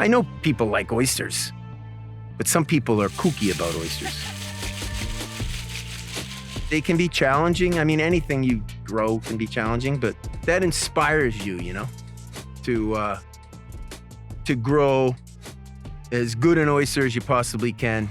I know people like oysters, but some people are kooky about oysters. They can be challenging. I mean, anything you grow can be challenging, but that inspires you, you know, to grow as good an oyster as you possibly can.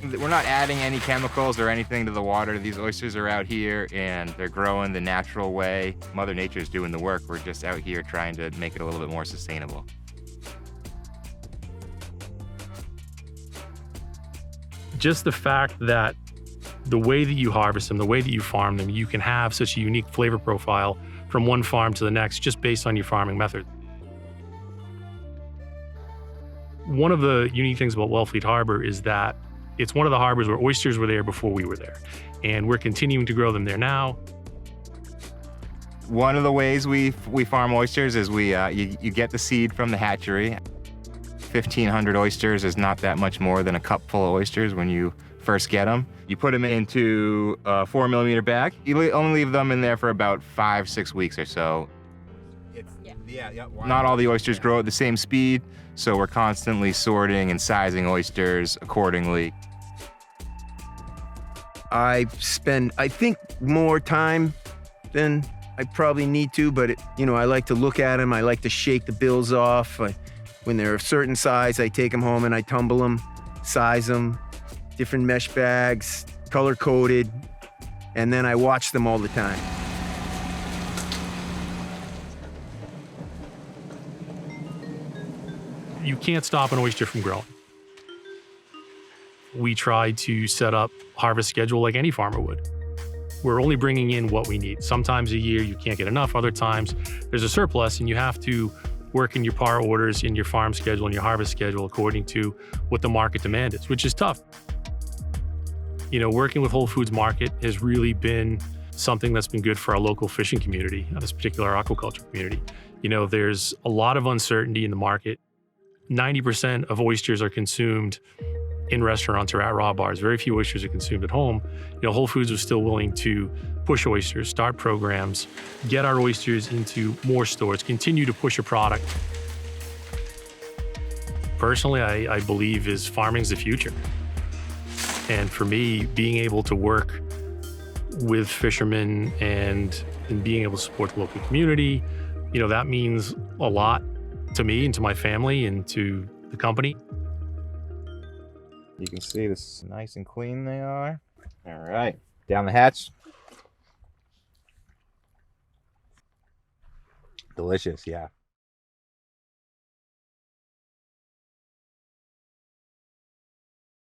We're not adding any chemicals or anything to the water. These oysters are out here and they're growing the natural way. Mother Nature's doing the work. We're just out here trying to make it a little bit more sustainable. Just the fact that the way that you harvest them, the way that you farm them, you can have such a unique flavor profile from one farm to the next just based on your farming method. One of the unique things about Wellfleet Harbor is that it's one of the harbors where oysters were there before we were there, and we're continuing to grow them there now. One of the ways we farm oysters is you get the seed from the hatchery. 1,500 oysters is not that much more than a cup full of oysters when you first get them. You put them into a 4mm bag. You only leave them in there for about 5-6 weeks or so. Not all the oysters grow at the same speed, so we're constantly sorting and sizing oysters accordingly. I spend, I think, more time than I probably need to, but I like to look at them. I like to shake the bills off. When they're a certain size, I take them home and I tumble them, size them, different mesh bags, color-coded, and then I watch them all the time. You can't stop an oyster from growing. We try to set up harvest schedule like any farmer would. We're only bringing in what we need. Sometimes a year you can't get enough, other times there's a surplus and you have to work in your par orders, in your farm schedule, and your harvest schedule according to what the market demand is, which is tough. Working with Whole Foods Market has really been something that's been good for our local fishing community, this particular aquaculture community. There's a lot of uncertainty in the market. 90% of oysters are consumed in restaurants or at raw bars. Very few oysters are consumed at home. Whole Foods was still willing to push oysters, start programs, get our oysters into more stores, continue to push a product. Personally, I believe farming's the future. And for me, being able to work with fishermen and being able to support the local community, that means a lot to me and to my family and to the company. You can see this nice and clean they are. All right, down the hatch. Delicious, yeah.